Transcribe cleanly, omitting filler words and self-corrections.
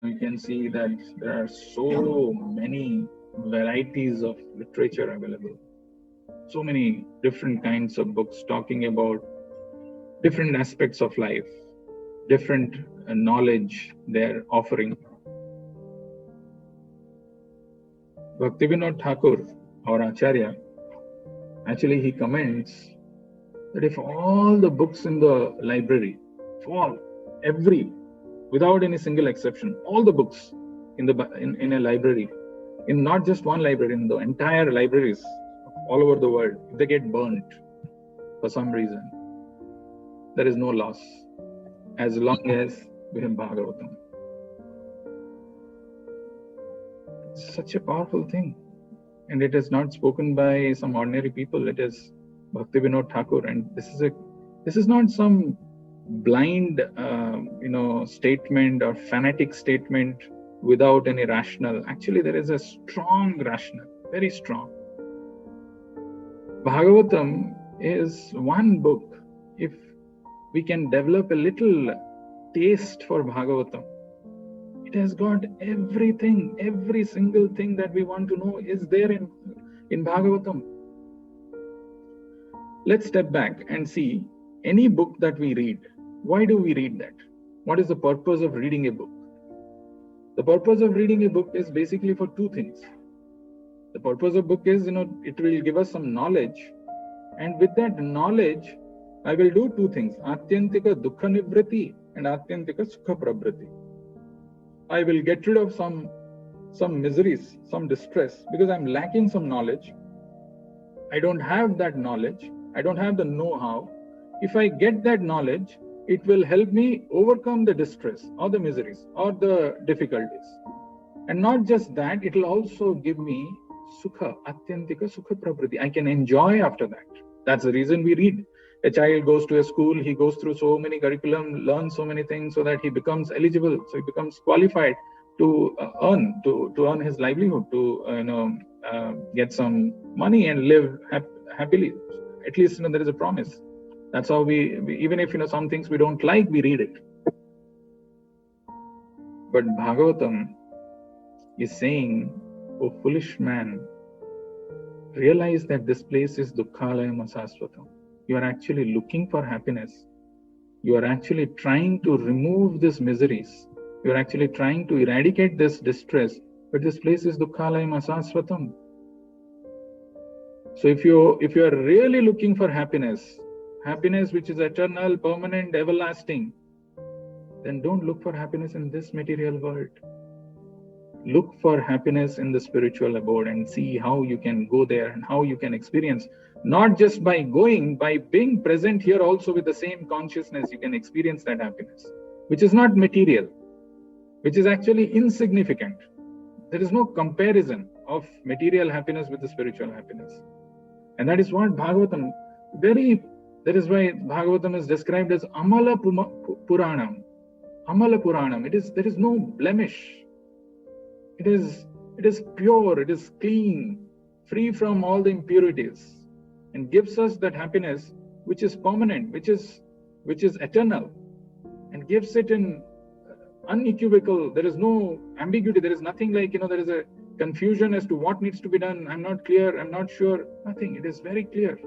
You can see that there are so many varieties of literature available. So many different kinds of books talking about different aspects of life, different knowledge they're offering. Bhaktivinoda Thakur, our Acharya, actually he comments that if all the books in the library, without any single exception, all the books in a library, in not just one library, in the entire libraries all over the world, if they get burnt for some reason, there is no loss as long as we have Bhagavatam. It's such a powerful thing. And it is not spoken by some ordinary people. It is Bhaktivinoda Thakur. And this is not some blind, statement or fanatic statement without any rationale. Actually, there is a strong rationale, very strong. Bhagavatam is one book. If we can develop a little taste for Bhagavatam, it has got everything, every single thing that we want to know is there in Bhagavatam. Let's step back and see any book that we read. Why do we read that? What is the purpose of reading a book? The purpose of reading a book is basically for two things. The purpose of book is, it will give us some knowledge. And with that knowledge, I will do two things. Atyantika Dukha Nivrati and Atyantika Sukha Pravrati. I will get rid of some miseries, some distress, because I'm lacking some knowledge. I don't have that knowledge. I don't have the know-how. If I get that knowledge, it will help me overcome the distress or the miseries or the difficulties. And not just that, it will also give me Sukha, Atyantika Sukha Pravrati. I can enjoy after that. That's the reason we read. A child goes to a school, he goes through so many curriculum, learns so many things so that he becomes eligible, so he becomes qualified to earn his livelihood, to get some money and live happily. At least there is a promise. That's how we even if some things we don't like, we read it. But Bhagavatam is saying, "Oh foolish man, realize that this place is Dukkhalayam Asasvatam. You are actually looking for happiness. You are actually trying to remove these miseries. You are actually trying to eradicate this distress. But this place is Dukkhalayam Asasvatam. So if you are really looking for happiness which is eternal, permanent, everlasting, then don't look for happiness in this material world. Look for happiness in the spiritual abode and see how you can go there and how you can experience, not just by going, by being present here also with the same consciousness, you can experience that happiness, which is not material, which is actually insignificant. There is no comparison of material happiness with the spiritual happiness. And that is what Bhagavatam, that is why Bhagavatam is described as Amala Puranam. Amala Puranam. There is no blemish. It is pure, it is clean, free from all the impurities, and gives us that happiness which is permanent, which is eternal, and gives it in unequivocal. There is no ambiguity. There is nothing like there is a confusion as to what needs to be done. I'm not clear. I'm not sure. Nothing. It is very clear.